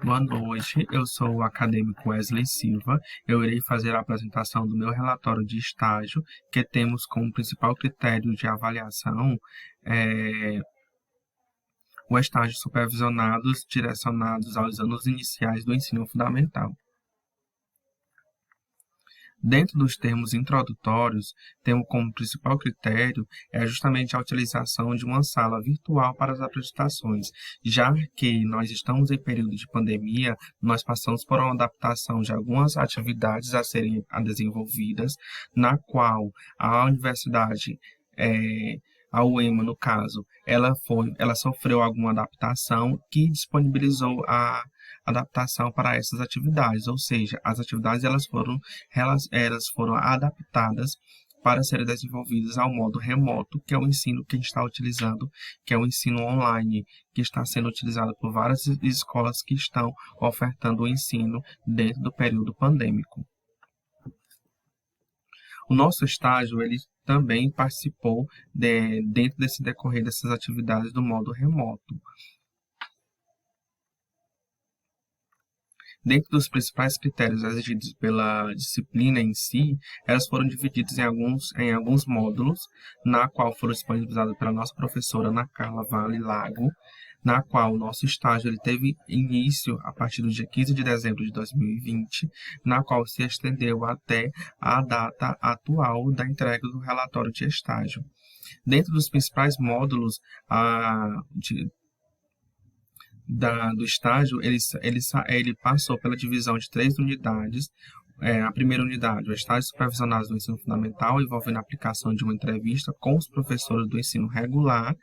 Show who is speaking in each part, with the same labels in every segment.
Speaker 1: Boa noite, eu sou o acadêmico Wesley Silva. Eu irei fazer a apresentação do meu relatório de estágio, que temos como principal critério de avaliação o estágio supervisionados direcionados aos anos iniciais do ensino fundamental. Dentro dos termos introdutórios, temos como principal critério justamente a utilização de uma sala virtual para as apresentações, já que nós estamos em período de pandemia, nós passamos por uma adaptação de algumas atividades a serem desenvolvidas, na qual a universidade, a UEMA, no caso, ela sofreu alguma adaptação que disponibilizou a adaptação para essas atividades, ou seja, as atividades elas foram adaptadas para serem desenvolvidas ao modo remoto, que é o ensino que a gente está utilizando, que é o ensino online, que está sendo utilizado por várias escolas que estão ofertando o ensino dentro do período pandêmico. O nosso estágio, ele também participou dentro desse decorrer dessas atividades do modo remoto. Dentro dos principais critérios exigidos pela disciplina em si, elas foram divididas em alguns módulos, na qual foram disponibilizados pela nossa professora Ana Carla Vale Lago, na qual o nosso estágio ele teve início a partir do dia 15 de dezembro de 2020, na qual se estendeu até a data atual da entrega do relatório de estágio. Dentro dos principais módulos do estágio, ele passou pela divisão de 3 unidades. A primeira unidade, o estágio supervisionado do ensino fundamental, envolvendo a aplicação de uma entrevista com os professores do ensino regular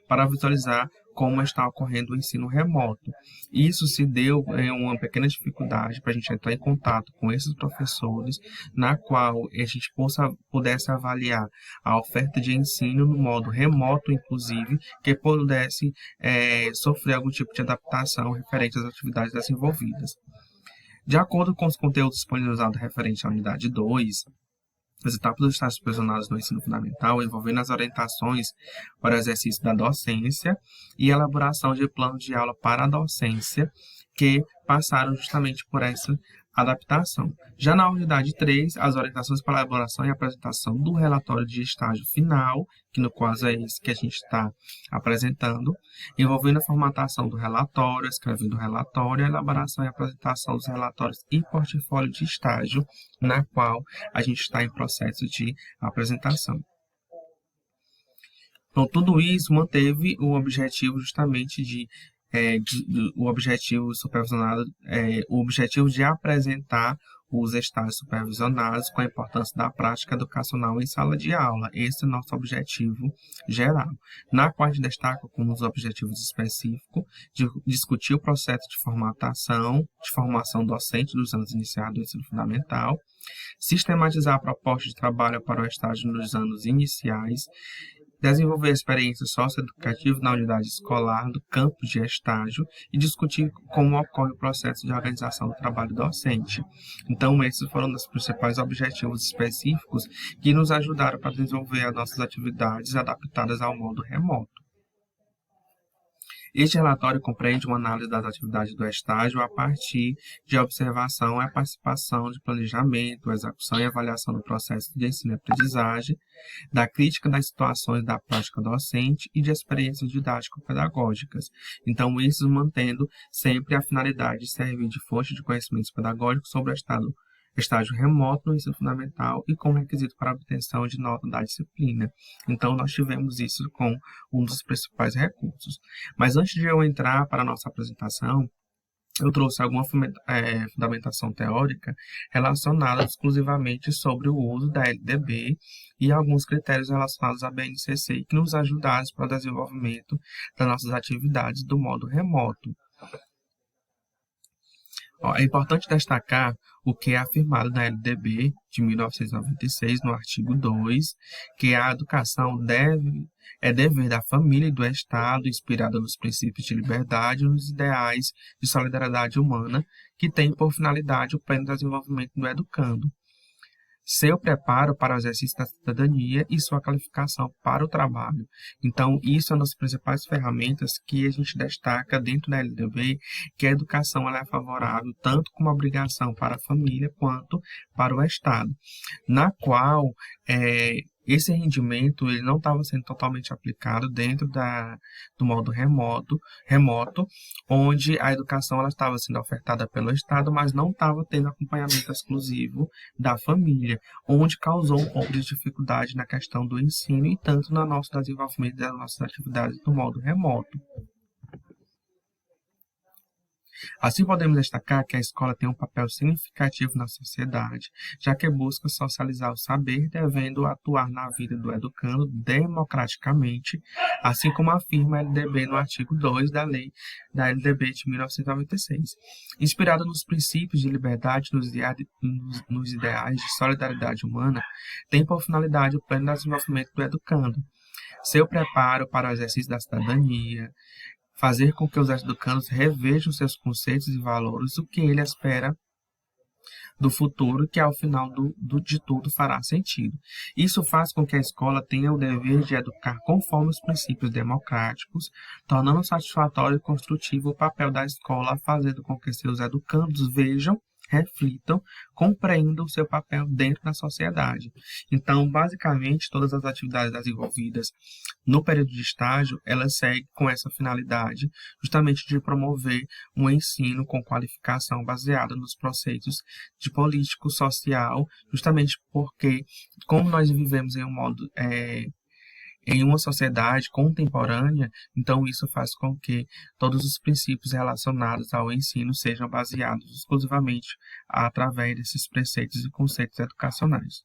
Speaker 1: para visualizar como está ocorrendo o ensino remoto. Isso se deu em uma pequena dificuldade para a gente entrar em contato com esses professores, na qual a gente pudesse avaliar a oferta de ensino no modo remoto, inclusive, que pudesse sofrer algum tipo de adaptação referente às atividades desenvolvidas. De acordo com os conteúdos disponibilizados referente à unidade 2, as etapas dos estágios supervisionados no ensino fundamental envolvendo as orientações para o exercício da docência e elaboração de planos de aula para a docência, que passaram justamente por essa adaptação. Já na unidade 3, as orientações para a elaboração e apresentação do relatório de estágio final, que no caso é esse que a gente está apresentando, envolvendo a formatação do relatório, escrevendo o relatório, a elaboração e apresentação dos relatórios e portfólio de estágio, na qual a gente está em processo de apresentação. Então, tudo isso manteve o objetivo justamente o objetivo supervisionado, o objetivo de apresentar os estágios supervisionados com a importância da prática educacional em sala de aula. Esse é o nosso objetivo geral. Na qual a gente destaca como os objetivos específicos de discutir o processo de formação docente dos anos iniciais do ensino fundamental, sistematizar a proposta de trabalho para o estágio nos anos iniciais, desenvolver a experiência socioeducativa na unidade escolar do campo de estágio e discutir como ocorre o processo de organização do trabalho docente. Então, esses foram os principais objetivos específicos que nos ajudaram para desenvolver as nossas atividades adaptadas ao modo remoto. Este relatório compreende uma análise das atividades do estágio a partir de observação e participação de planejamento, execução e avaliação do processo de ensino e aprendizagem, da crítica das situações da prática docente e de experiências didático-pedagógicas. Então, isso mantendo sempre a finalidade de servir de fonte de conhecimentos pedagógicos sobre o estágio remoto no ensino fundamental e como requisito para a obtenção de nota da disciplina. Então, nós tivemos isso com um dos principais recursos. Mas antes de eu entrar para a nossa apresentação, eu trouxe alguma fundamentação teórica relacionada exclusivamente sobre o uso da LDB e alguns critérios relacionados à BNCC que nos ajudaram para o desenvolvimento das nossas atividades do modo remoto. É importante destacar o que é afirmado na LDB de 1996, no artigo 2, que a educação é dever da família e do Estado, inspirada nos princípios de liberdade e nos ideais de solidariedade humana, que tem por finalidade o pleno desenvolvimento do educando. seu preparo para o exercício da cidadania e sua qualificação para o trabalho. Então, isso é uma das principais ferramentas que a gente destaca dentro da LDB, que a educação ela é favorável tanto como obrigação para a família quanto para o Estado, na qual esse rendimento ele não estava sendo totalmente aplicado dentro do modo remoto, onde a educação ela estava sendo ofertada pelo Estado, mas não estava tendo acompanhamento exclusivo da família, onde causou um pouco de dificuldade na questão do ensino e tanto no nosso desenvolvimento das nossas atividades no modo remoto. Assim, podemos destacar que a escola tem um papel significativo na sociedade, já que busca socializar o saber, devendo atuar na vida do educando democraticamente, assim como afirma a LDB no artigo 2 da Lei da LDB de 1996. Inspirada nos princípios de liberdade nos ideais de solidariedade humana, tem por finalidade o pleno desenvolvimento do educando, seu preparo para o exercício da cidadania, fazer com que os educandos revejam seus conceitos e valores, o que ele espera do futuro, que ao final de tudo fará sentido. Isso faz com que a escola tenha o dever de educar conforme os princípios democráticos, tornando satisfatório e construtivo o papel da escola, fazendo com que seus educandos vejam, reflitam, compreendam o seu papel dentro da sociedade. Então, basicamente, todas as atividades desenvolvidas no período de estágio, elas seguem com essa finalidade, justamente de promover um ensino com qualificação baseada nos preceitos de político social, justamente porque, como nós vivemos em uma sociedade contemporânea, então isso faz com que todos os princípios relacionados ao ensino sejam baseados exclusivamente através desses preceitos e conceitos educacionais.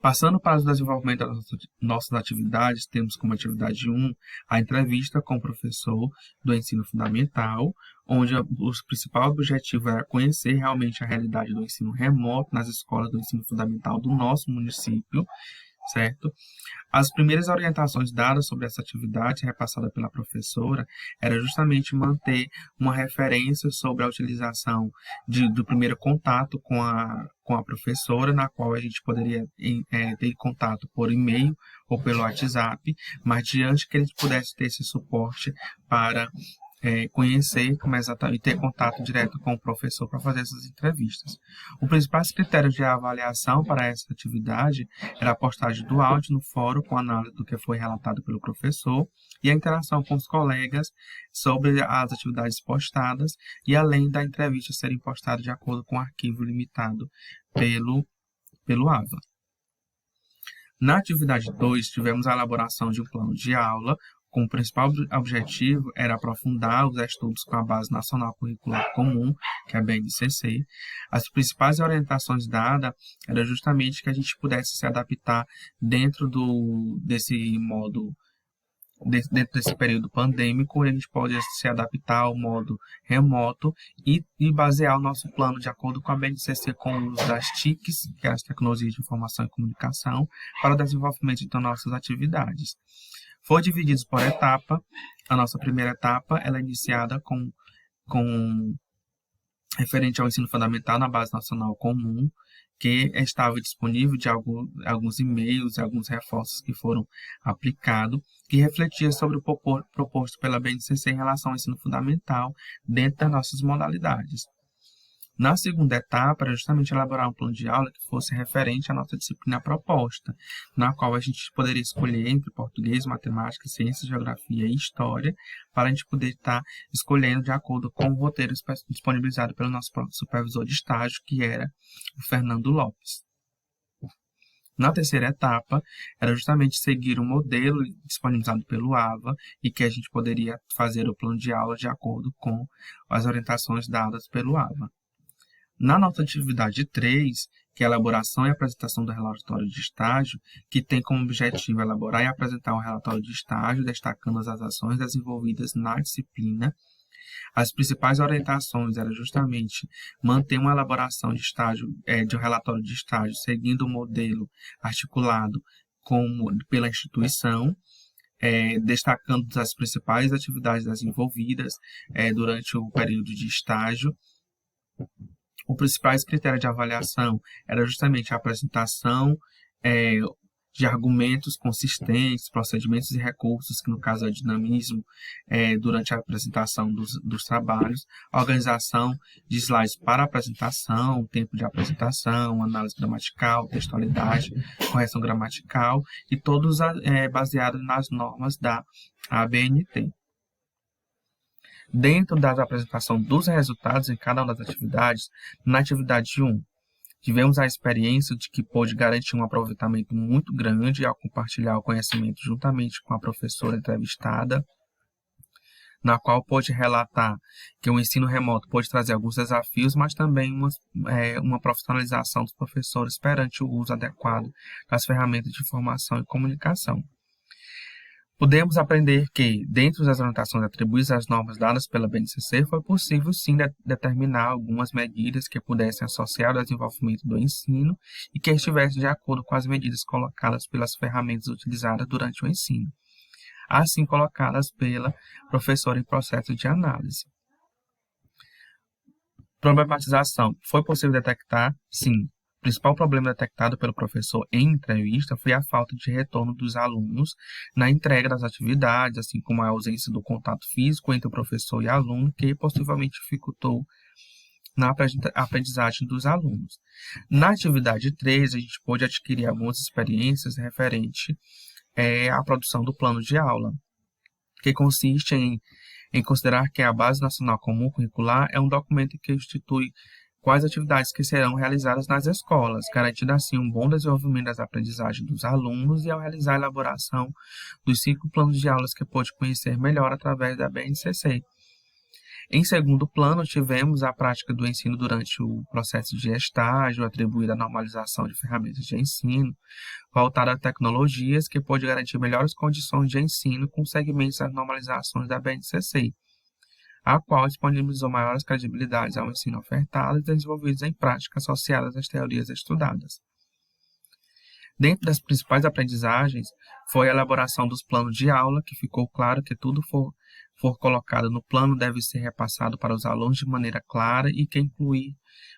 Speaker 1: Passando para o desenvolvimento das nossas atividades, temos como atividade 1 a entrevista com o professor do ensino fundamental, onde o principal objetivo era conhecer realmente a realidade do ensino remoto nas escolas do ensino fundamental do nosso município, certo? As primeiras orientações dadas sobre essa atividade, repassada pela professora, era justamente manter uma referência sobre a utilização do primeiro contato com a professora, na qual a gente poderia ter contato por e-mail ou pelo WhatsApp, mas diante que a gente pudesse ter esse suporte para conhecer e ter contato direto com o professor para fazer essas entrevistas. Os principais critérios de avaliação para essa atividade era a postagem do áudio no fórum com análise do que foi relatado pelo professor e a interação com os colegas sobre as atividades postadas e além da entrevista serem postadas de acordo com o arquivo limitado pelo AVA. Na atividade 2, tivemos a elaboração de um plano de aula, com o principal objetivo era aprofundar os estudos com a Base Nacional Curricular Comum, que é a BNCC. As principais orientações dadas era justamente que a gente pudesse se adaptar dentro desse período pandêmico, a gente pode se adaptar ao modo remoto e basear o nosso plano de acordo com a BNCC com o uso das TICs, que é as Tecnologias de Informação e Comunicação, para o desenvolvimento das nossas atividades. Foi dividido por etapa. A nossa primeira etapa ela é iniciada com referente ao ensino fundamental na Base Nacional Comum, que estava disponível de alguns e-mails e alguns reforços que foram aplicados, que refletia sobre o proposto pela BNCC em relação ao ensino fundamental dentro das nossas modalidades. Na segunda etapa, era justamente elaborar um plano de aula que fosse referente à nossa disciplina proposta, na qual a gente poderia escolher entre português, matemática, ciência, geografia e história, para a gente poder estar escolhendo de acordo com o roteiro disponibilizado pelo nosso supervisor de estágio, que era o Fernando Lopes. Na terceira etapa, era justamente seguir um modelo disponibilizado pelo AVA e que a gente poderia fazer o plano de aula de acordo com as orientações dadas pelo AVA. Na nossa atividade 3, que é a elaboração e apresentação do relatório de estágio, que tem como objetivo elaborar e apresentar um relatório de estágio, destacando as ações desenvolvidas na disciplina, as principais orientações eram justamente manter uma elaboração de estágio, de um relatório de estágio, seguindo o modelo articulado pela instituição, destacando as principais atividades desenvolvidas durante o período de estágio. Os principais critérios de avaliação era justamente a apresentação de argumentos consistentes, procedimentos e recursos, que no caso é o dinamismo, durante a apresentação dos trabalhos, a organização de slides para a apresentação, tempo de apresentação, análise gramatical, textualidade, correção gramatical, e todos baseados nas normas da ABNT. Dentro da apresentação dos resultados em cada uma das atividades, na atividade 1, tivemos a experiência de que pôde garantir um aproveitamento muito grande ao compartilhar o conhecimento juntamente com a professora entrevistada, na qual pôde relatar que o ensino remoto pôde trazer alguns desafios, mas também uma profissionalização dos professores perante o uso adequado das ferramentas de informação e comunicação. Podemos aprender que, dentro das anotações atribuídas às normas dadas pela BNCC, foi possível sim determinar algumas medidas que pudessem associar o desenvolvimento do ensino e que estivessem de acordo com as medidas colocadas pelas ferramentas utilizadas durante o ensino, assim colocadas pela professora em processo de análise. Problematização. Foi possível detectar? Sim. O principal problema detectado pelo professor em entrevista foi a falta de retorno dos alunos na entrega das atividades, assim como a ausência do contato físico entre o professor e aluno, que possivelmente dificultou na aprendizagem dos alunos. Na atividade 3, a gente pôde adquirir algumas experiências referentes à produção do plano de aula, que consiste em considerar que a Base Nacional Comum Curricular é um documento que institui quais atividades que serão realizadas nas escolas, garantindo assim um bom desenvolvimento das aprendizagens dos alunos e ao realizar a elaboração dos 5 planos de aulas que pôde conhecer melhor através da BNCC. Em segundo plano, tivemos a prática do ensino durante o processo de estágio, atribuída à normalização de ferramentas de ensino, voltada a tecnologias que pôde garantir melhores condições de ensino com segmentos das normalizações da BNCC, a qual disponibilizou maiores credibilidades ao ensino ofertado e desenvolvidos em práticas associadas às teorias estudadas. Dentro das principais aprendizagens, foi a elaboração dos planos de aula, que ficou claro que tudo for colocado no plano deve ser repassado para os alunos de maneira clara e que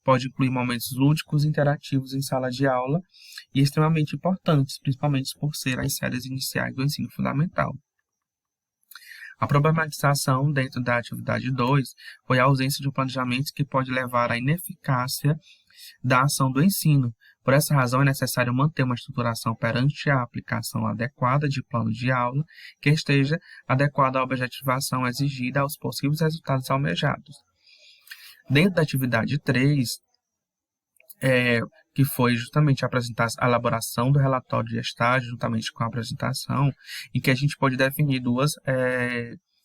Speaker 1: pode incluir momentos lúdicos e interativos em sala de aula e extremamente importantes, principalmente por ser as séries iniciais do ensino fundamental. A problematização dentro da atividade 2 foi a ausência de um planejamento que pode levar à ineficácia da ação do ensino. Por essa razão, é necessário manter uma estruturação perante a aplicação adequada de plano de aula que esteja adequada à objetivação exigida aos possíveis resultados almejados. Dentro da atividade 3, que foi justamente a elaboração do relatório de estágio, juntamente com a apresentação, em que a gente pode definir duas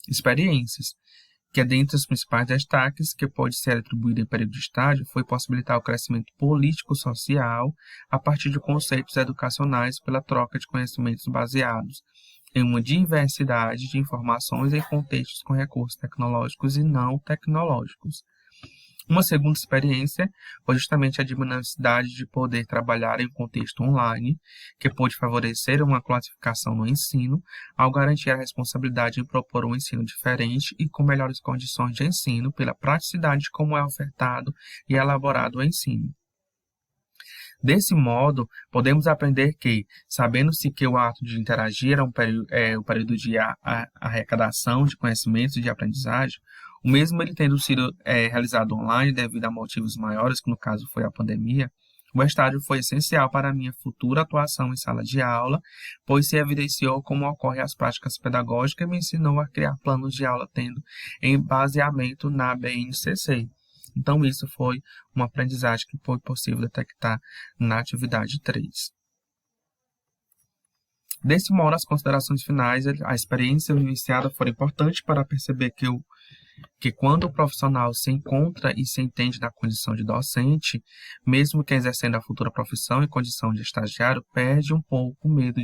Speaker 1: experiências, que é dentre os principais destaques que pode ser atribuído em período de estágio, foi possibilitar o crescimento político-social a partir de conceitos educacionais pela troca de conhecimentos baseados em uma diversidade de informações em contextos com recursos tecnológicos e não tecnológicos. Uma segunda experiência foi justamente a dinamicidade de poder trabalhar em um contexto online, que pôde favorecer uma classificação no ensino, ao garantir a responsabilidade em propor um ensino diferente e com melhores condições de ensino, pela praticidade de como é ofertado e elaborado o ensino. Desse modo, podemos aprender que, sabendo-se que o ato de interagir é um período de arrecadação de conhecimentos e de aprendizagem, o mesmo ele tendo sido realizado online devido a motivos maiores, que no caso foi a pandemia, o estágio foi essencial para a minha futura atuação em sala de aula, pois se evidenciou como ocorrem as práticas pedagógicas e me ensinou a criar planos de aula tendo embaseamento na BNCC. Então, isso foi uma aprendizagem que foi possível detectar na atividade 3. Desse modo, as considerações finais, a experiência iniciada foram importantes para perceber que quando o profissional se encontra e se entende na condição de docente, mesmo que exercendo a futura profissão em condição de estagiário, perde um pouco o medo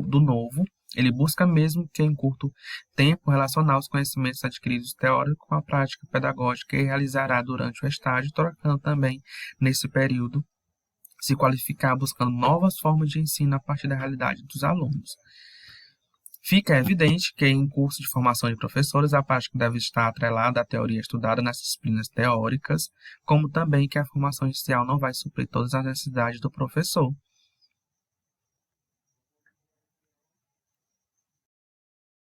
Speaker 1: do novo. Ele busca mesmo que em curto tempo relacionar os conhecimentos adquiridos teóricos com a prática pedagógica e realizará durante o estágio, trocando também nesse período, se qualificar buscando novas formas de ensino a partir da realidade dos alunos. Fica evidente que em curso de formação de professores, a prática deve estar atrelada à teoria estudada nas disciplinas teóricas, como também que a formação inicial não vai suprir todas as necessidades do professor.